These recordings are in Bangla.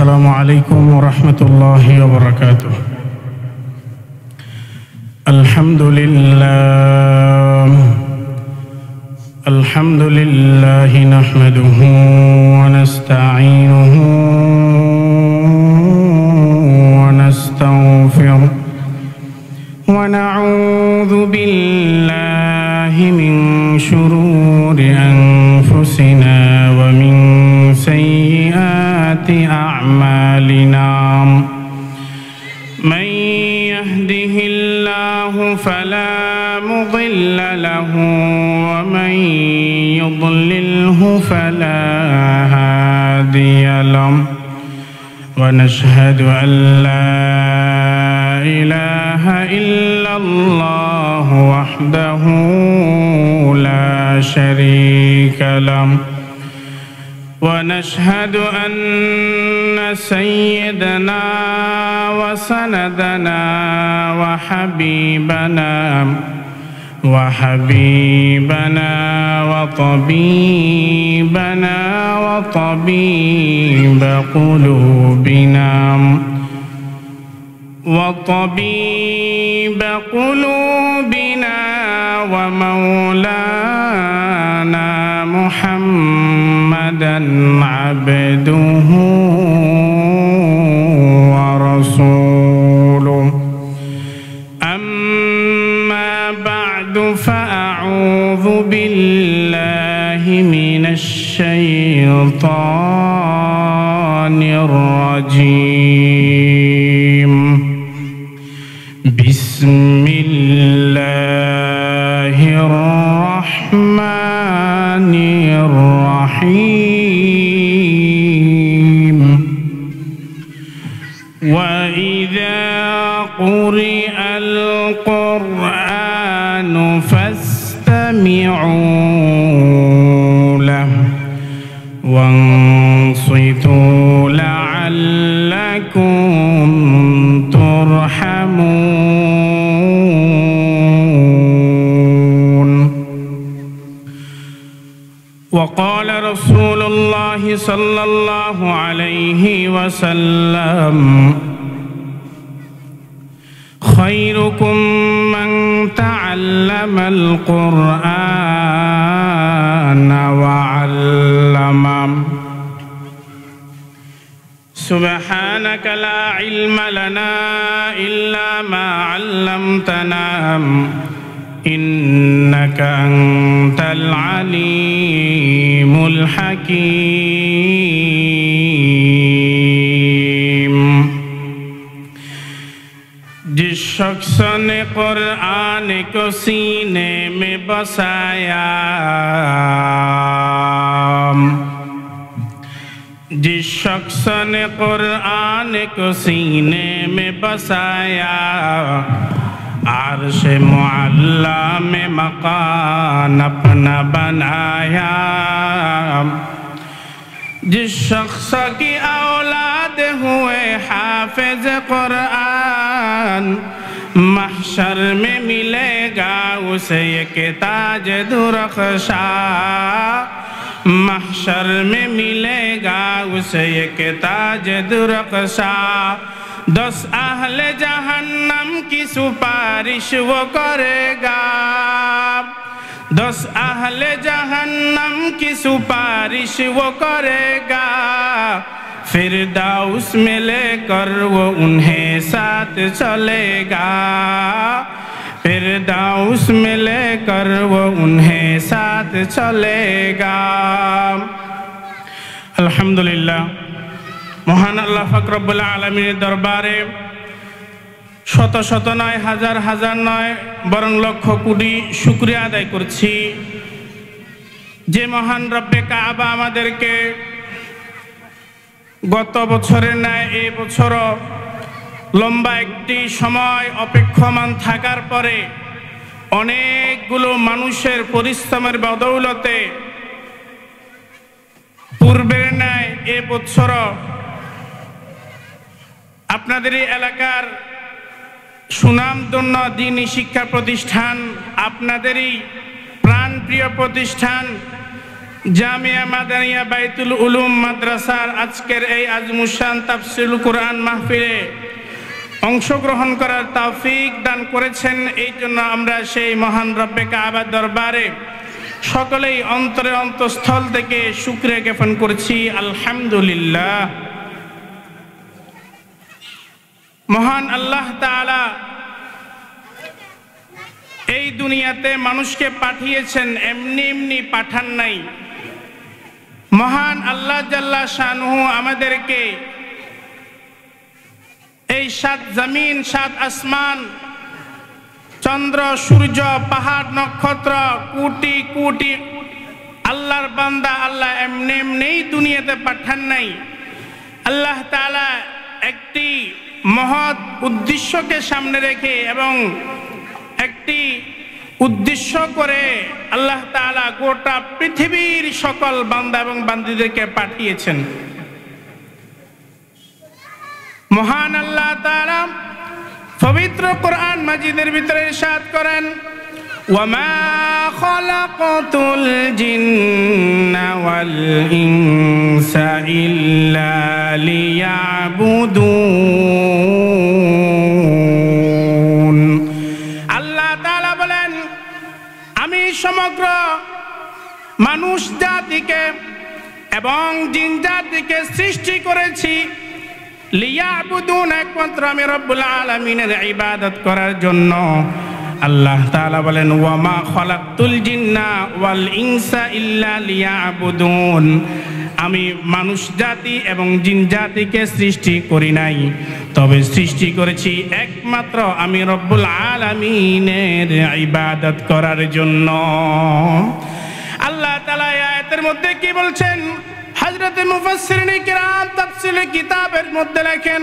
السلام عليكم ورحمة الله وبركاته. الحمد لله نحمده ونستعينه ونستغفره ونعوذ بالله من شرور أنفسنا ومن سيئات أعمالنا. من يهده الله فلا مضل له ومن يضلله فلا هادي له. ونشهد أن لا إله إلا الله وحده لا شريك له. ونشهد أن سيدنا وسندنا وحبيبنا وطبيبنا وطبيب قلوبنا ومولانا محمدا عبده ورسوله. أما بعد فأعوذ بالله من الشيطان الرجيم. بسم الله الرحمن الرحيم. وإذا قرئ القرآن فاستمعوا له وانصتوا لعلكم ترحمون. وقال رسول الله صلى الله عليه وسلم: خيركم من تعلم القرآن وعلمه. سبحانك لا علم لنا إلا ما علمتنا إنك أنت العليم الحكيم. जिस शख्स ने कुरान को सीने में बसाया, जिस शख्स ने कुरान को सीने में बसाया, अर्श मुअल्ला में मकान अपना बनाया। जिस शख्स की औलाद हुए हाफिज कुरान, महशर में मिलेगा उसे एक ताज दुरख्शा। महशर में मिलेगा उसे एक ताज दुरख्शा। 10 अहले जहन्नम की सुपारिश वो करेगा। 10 अहले जहन्नम की सुपारिश वो करेगा। फिरदौस में लेकर वो उन्हें साथ चलेगा। फिरदौस में लेकर वो उन्हें साथ चलेगा। अल्हम्दुलिल्लाह, মহান আল্লাহ পাক রব্বুল আলামিনের দরবারে শত শত নয়, হাজার হাজার নয়, বরং লক্ষ কোটি শুকরিয়া আদায় করছি যে মহান রব্বে কাবা আমাদেরকে গত বছরের ন্যায় এই বছরও লম্বা একটি সময় অপেক্ষমান থাকার পরে অনেকগুলো মানুষের পরিশ্রমের বদৌলতে পূর্বের ন্যায় এ বছরও আপনাদের এই এলাকার সুনামধন্য দ্বীনি শিক্ষা প্রতিষ্ঠান, আপনাদেরই প্রাণপ্রিয় প্রতিষ্ঠান জামিয়া মাদানিয়া বাইতুল উলুম মাদ্রাসার আজকের এই আজমুশান তাফসিরুল কুরআন মাহফিলে অংশগ্রহণ করার তৌফিক দান করেছেন। এই জন্য আমরা সেই মহান রব্বে কাবার দরবারে সকলেই অন্তরে অন্তঃস্থল থেকে শুকরিয়া জ্ঞাপন করছি, আলহামদুলিল্লাহ। মহান আল্লাহ তাআলা এই দুনিয়াতে মানুষকে পাঠিয়েছেন, এমনি এমনি পাঠান নাই। মহান আল্লাহ জাল্লা শানুহু আমাদেরকে এই 7 জমিন 7 আসমান, চন্দ্র সূর্য পাহাড় নক্ষত্র কোটি কোটি আল্লাহর বান্দা আল্লাহ এমনি এমনি দুনিয়াতে পাঠান নাই। আল্লাহ তাআলা একটি মহৎ উদ্দেশ্যকে সামনে রেখে এবং একটি উদ্দেশ্য করে আল্লাহ তাআলা গোটা পৃথিবীর সকল বান্দা এবং বান্দীদেরকে পাঠিয়েছেন। মহান আল্লাহ তাআলা পবিত্র কোরআন মাজিদের ভিতরে ইরশাদ করেন, ওয়ামা খালাকাতুল জিন্না ওয়াল ইনসা ইল্লা লিয়াবুদুন। আল্লাহ তাআলা বলেন, আমি সমগ্র মানুষ জাতিকে এবং জিন জাতিকে সৃষ্টি করেছি লিয়াবুদুন, একমাত্র আমি রব্বুল আলামিনের ইবাদত করার জন্য। আল্লাহ তাআলা বলেন, ওয়ামা খালাকতুল জিন্না ওয়াল ইনসা ইল্লা লিয়াবুদুন, আমি মানুষ জাতি এবং জিন জাতিকে সৃষ্টি করি নাই, তবে সৃষ্টি করেছি একমাত্র আমি রব্বুল আলামিনের ইবাদত করার জন্য। আল্লাহ তাআলা আয়াতের মধ্যে কি বলছেন? হযরত মুফাসসিরিন কিরাম তাফসীরে কিতাবের মধ্যে লেখেন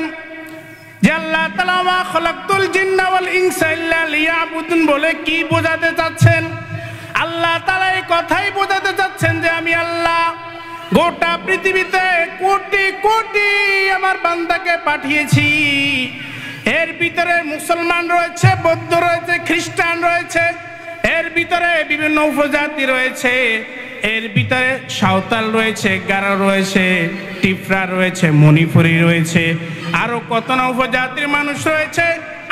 যে আল্লাহ তাআলা ওয়া খালাকতুল জিন্না ওয়াল ইনসা ইল্লা লিয়াবুদুন বলে কি বোঝাতে চাচ্ছেন? আল্লাহ তাআলা এই কথাই বোঝাতে চাচ্ছেন যে আমি আল্লাহ গোটা পৃথিবীতে কোটি কোটি আমার বান্দাকে পাঠিয়েছি। এর ভিতরে মুসলমান রয়েছে, বৌদ্ধ রয়েছে, খ্রিস্টান রয়েছে, এর ভিতরে বিভিন্ন উপজাতি রয়েছে, এর ভিতরে সাঁওতাল রয়েছে, গারো রয়েছে, টিপরা রয়েছে, মণিপুরি রয়েছে, আরো কত না উপজাতির মানুষ রয়েছে।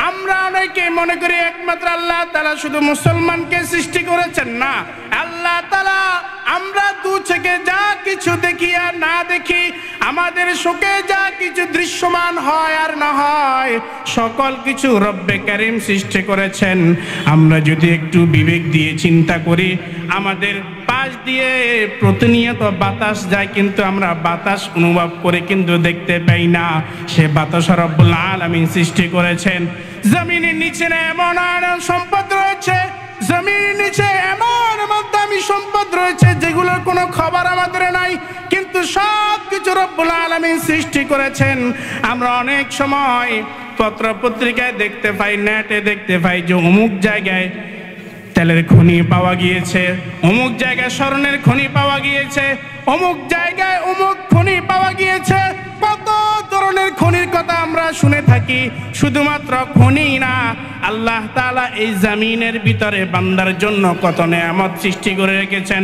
আমরা অনেকে মনে করি একমাত্র আল্লাহ তাআলা শুধু মুসলমানকে সৃষ্টি করেছেন, না, আল্লাহ তাআলা আমরা দু চোখে যা কিছু দেখি আর না দেখি, আমাদের চোখে যা কিছু দৃশ্যমান হয় আর না হয়, সকল কিছু রব্বে কারীম সৃষ্টি করেছেন। আমরা যদি একটু বিবেক দিয়ে চিন্তা করি, আমাদের পাশ দিয়ে প্রতিনিয়ত বাতাস যায়, কিন্তু আমরা বাতাস অনুভব করে কিন্তু দেখতে পাই না। সে বাতাস রব্বুল আলামিন সৃষ্টি করেছেন। জমিনের নিচে এমন সম্পদ রয়েছে, জমিনের নিচে এমন দামি সম্পদ রয়েছে যেগুলোর কোনো খবর আমাদের নাই, কিন্তু সব কিছু রব্বুল আলামিন সৃষ্টি করেছেন। আমরা অনেক সময় পত্র পত্রিকায় দেখতে পাই, নেটে দেখতে পাই যে অমুক জায়গায় তেলের খনি পাওয়া গিয়েছে, অমুক জায়গায় স্বর্ণের খনি পাওয়া গিয়েছে, অমুক জায়গায় অমুক খনি পাওয়া গিয়েছে। কত ধরনের খনির কথা আমরা শুনে থাকি। শুধুমাত্র খনি না, আল্লাহ তাআলা এই জমিনের ভিতরে বান্দার জন্য কত নেয়ামত সৃষ্টি করে রেখেছেন।